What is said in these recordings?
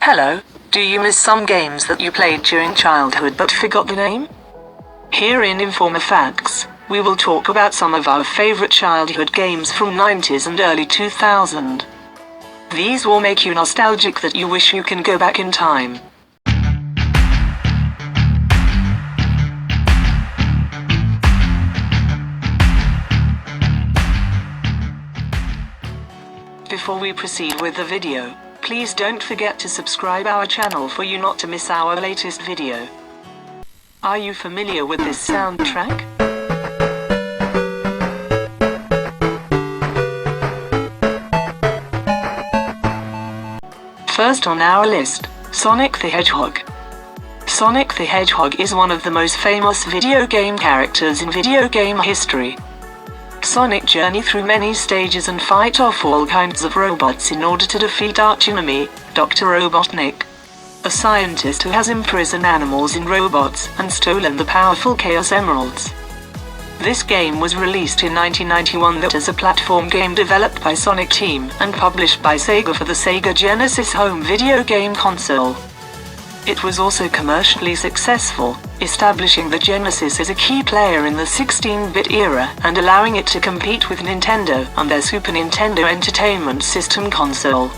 Hello, do you miss some games that you played during childhood but forgot the name? Here in INFORmaFACTS, we will talk about some of our favorite childhood games from 90s and early 2000. These will make you nostalgic that you wish you can go back in time. Before we proceed with the video, please don't forget to subscribe our channel for you not to miss our latest video. Are you familiar with this soundtrack? First on our list, Sonic the Hedgehog. Sonic the Hedgehog is one of the most famous video game characters in video game history. Sonic journeys through many stages and fight off all kinds of robots in order to defeat archenemy, Dr. Robotnik, a scientist who has imprisoned animals in robots and stolen the powerful Chaos Emeralds. This game was released in 1991 as a platform game developed by Sonic Team and published by Sega for the Sega Genesis home video game console. It was also commercially successful, establishing the Genesis as a key player in the 16-bit era and allowing it to compete with Nintendo on their Super Nintendo Entertainment System console.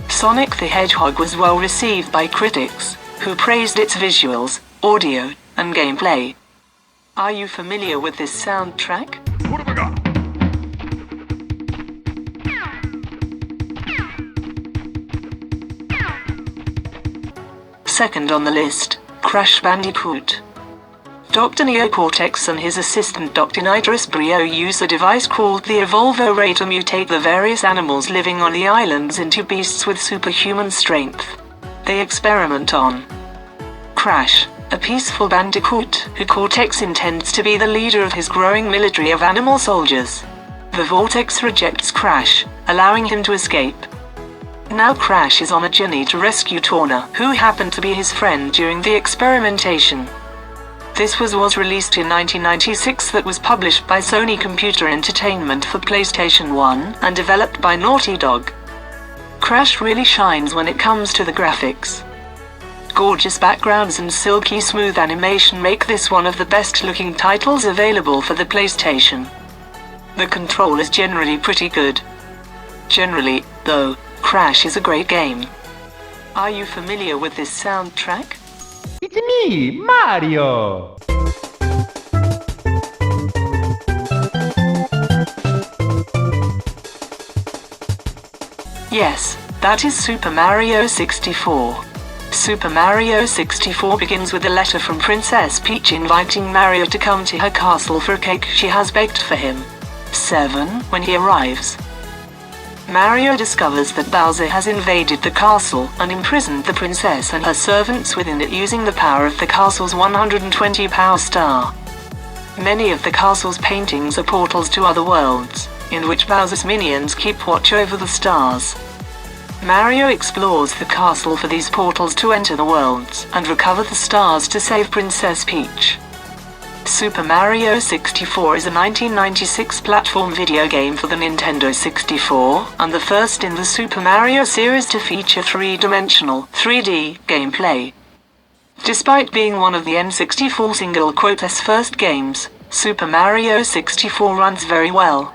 Sonic the Hedgehog was well received by critics, who praised its visuals, audio, and gameplay. Are you familiar with this soundtrack? What have I got? Second on the list, Crash Bandicoot. Dr. Neocortex and his assistant Dr. Nitrous Brio use a device called the Evolvo Ray to mutate the various animals living on the islands into beasts with superhuman strength. They experiment on Crash, a peaceful bandicoot who Cortex intends to be the leader of his growing military of animal soldiers. The Vortex rejects Crash, allowing him to escape. Now Crash is on a journey to rescue Torna, who happened to be his friend during the experimentation. This was released in 1996 that was published by Sony Computer Entertainment for PlayStation 1 and developed by Naughty Dog. Crash really shines when it comes to the graphics. Gorgeous backgrounds and silky smooth animation make this one of the best looking titles available for the PlayStation. The control is generally pretty good. Generally, though, Crash is a great game. Are you familiar with this soundtrack? It's me, Mario! Yes, that is Super Mario 64. Super Mario 64 begins with a letter from Princess Peach inviting Mario to come to her castle for a cake she has baked for him. 7. When he arrives, Mario discovers that Bowser has invaded the castle and imprisoned the princess and her servants within it using the power of the castle's 120 power star. Many of the castle's paintings are portals to other worlds, in which Bowser's minions keep watch over the stars. Mario explores the castle for these portals to enter the worlds and recover the stars to save Princess Peach. Super Mario 64 is a 1996 platform video game for the Nintendo 64 and the first in the Super Mario series to feature three-dimensional 3D gameplay. Despite being one of the N64 single-quotes first games, Super Mario 64 runs very well.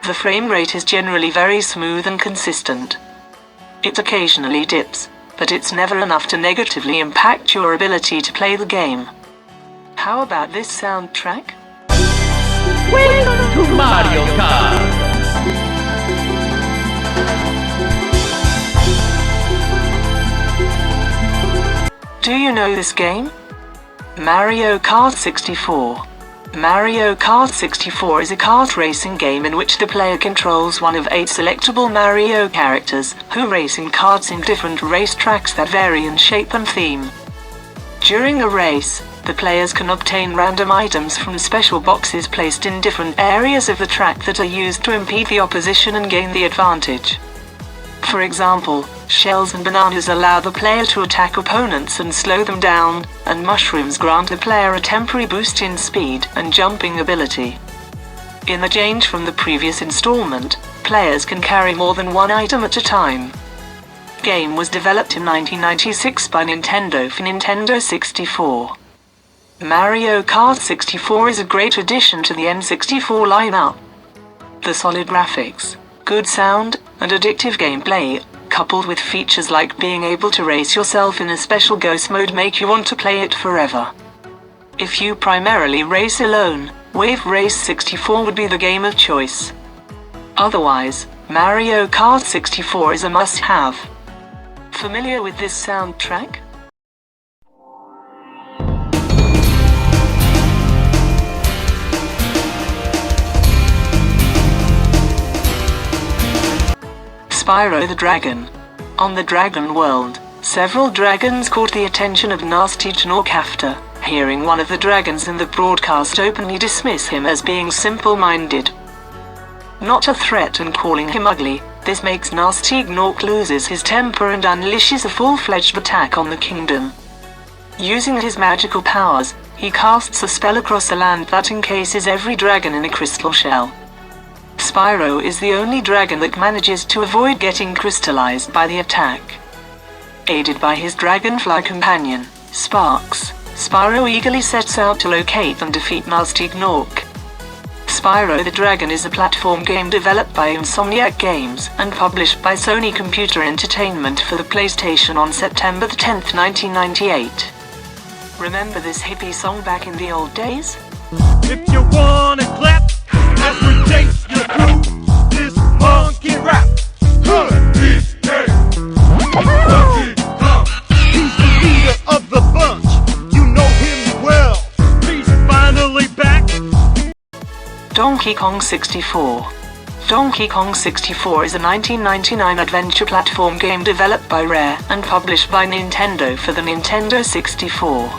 The frame rate is generally very smooth and consistent. It occasionally dips, but it's never enough to negatively impact your ability to play the game. How about this soundtrack? Welcome to Mario Kart! Do you know this game? Mario Kart 64. Mario Kart 64 is a kart racing game in which the player controls one of 8 selectable Mario characters who race in karts in different racetracks that vary in shape and theme. During a race, the players can obtain random items from special boxes placed in different areas of the track that are used to impede the opposition and gain the advantage. For example, shells and bananas allow the player to attack opponents and slow them down, and mushrooms grant the player a temporary boost in speed and jumping ability. In the change from the previous installment, players can carry more than one item at a time. Game was developed in 1996 by Nintendo for Nintendo 64. Mario Kart 64 is a great addition to the N64 lineup. The solid graphics, good sound, and addictive gameplay, coupled with features like being able to race yourself in a special ghost mode, make you want to play it forever. If you primarily race alone, Wave Race 64 would be the game of choice. Otherwise, Mario Kart 64 is a must-have. Familiar with this soundtrack? Spyro the Dragon. On the Dragon World, several dragons caught the attention of Nasty Gnorc after hearing one of the dragons in the broadcast openly dismiss him as being simple-minded. Not a threat, and calling him ugly, this makes Nasty Gnorc loses his temper and unleashes a full-fledged attack on the kingdom. Using his magical powers, he casts a spell across the land that encases every dragon in a crystal shell. Spyro is the only dragon that manages to avoid getting crystallized by the attack. Aided by his dragonfly companion, Sparks, Spyro eagerly sets out to locate and defeat Nasty Gnorc. Spyro the Dragon is a platform game developed by Insomniac Games and published by Sony Computer Entertainment for the PlayStation on September 10, 1998. Remember this hippie song back in the old days? If you wanna clap, as we take your crew, this monkey rap. He's the leader of the bunch. You know him well. He's finally back. Donkey Kong 64. Donkey Kong 64 is a 1999 adventure platform game developed by Rare and published by Nintendo for the Nintendo 64.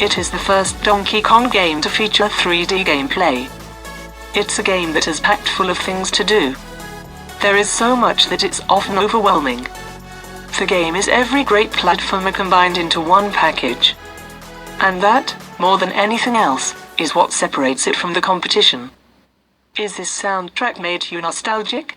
It is the first Donkey Kong game to feature 3D gameplay. It's a game that is packed full of things to do. There is so much that it's often overwhelming. The game is every great platformer combined into one package. And that, more than anything else, is what separates it from the competition. Is this soundtrack made you nostalgic?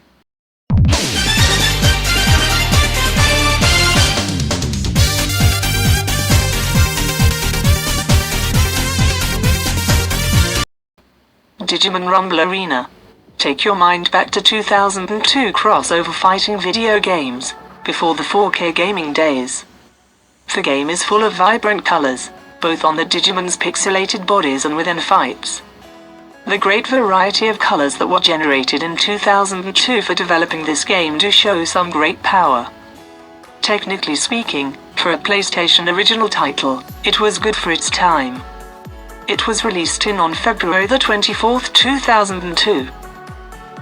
Digimon Rumble Arena. Take your mind back to 2002 crossover fighting video games, before the 4K gaming days. The game is full of vibrant colors, both on the Digimon's pixelated bodies and within fights. The great variety of colors that were generated in 2002 for developing this game do show some great power. Technically speaking, for a PlayStation original title, it was good for its time. It was released on February the 24th, 2002.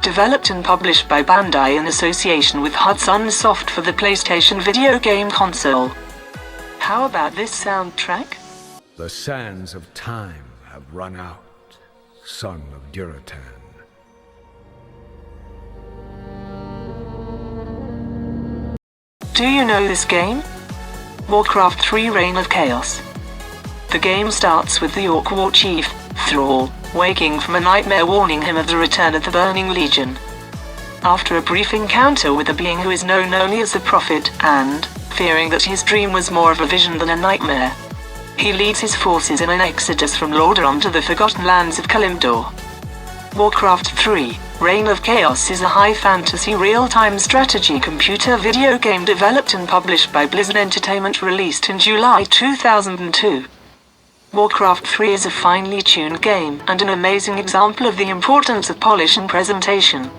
Developed and published by Bandai in association with Hudson Soft for the PlayStation video game console. How about this soundtrack? The sands of time have run out, son of Duratan. Do you know this game? Warcraft 3: Reign of Chaos. The game starts with the Orc War Chief, Thrall, waking from a nightmare warning him of the return of the Burning Legion. After a brief encounter with a being who is known only as the Prophet, and, fearing that his dream was more of a vision than a nightmare, he leads his forces in an exodus from Lordaeron to the Forgotten Lands of Kalimdor. Warcraft 3: Reign of Chaos is a high-fantasy real-time strategy computer video game developed and published by Blizzard Entertainment, released in July 2002. Warcraft 3 is a finely tuned game and an amazing example of the importance of polish and presentation.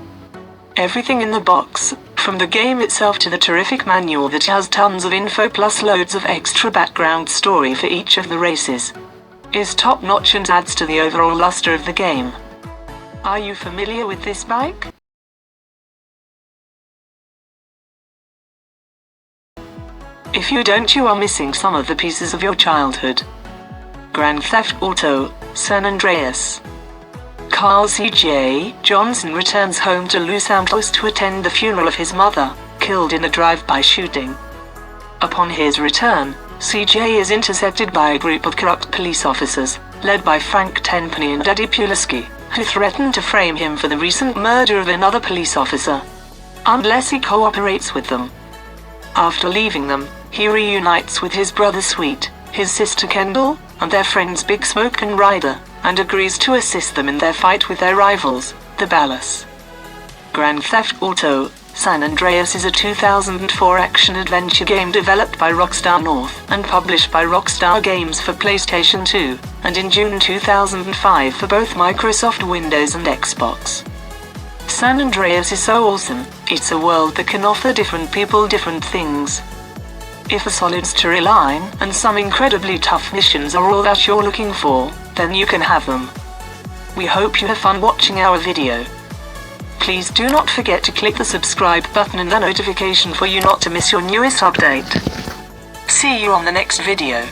Everything in the box, from the game itself to the terrific manual that has tons of info plus loads of extra background story for each of the races, is top-notch and adds to the overall luster of the game. Are you familiar with this bike? If you don't, you are missing some of the pieces of your childhood. Grand Theft Auto, San Andreas. Carl C.J. Johnson returns home to Los Santos to attend the funeral of his mother, killed in a drive-by shooting. Upon his return, C.J. is intercepted by a group of corrupt police officers, led by Frank Tenpenny and Eddie Pulaski, who threaten to frame him for the recent murder of another police officer, unless he cooperates with them. After leaving them, he reunites with his brother Sweet, his sister Kendall, and their friends Big Smoke and Ryder, and agrees to assist them in their fight with their rivals, the Ballas. Grand Theft Auto: San Andreas is a 2004 action-adventure game developed by Rockstar North and published by Rockstar Games for PlayStation 2, and in June 2005 for both Microsoft Windows and Xbox. San Andreas is so awesome, it's a world that can offer different people different things. If a solid storyline and some incredibly tough missions are all that you're looking for, then you can have them. We hope you have fun watching our video. Please do not forget to click the subscribe button and the notification for you not to miss your newest update. See you on the next video.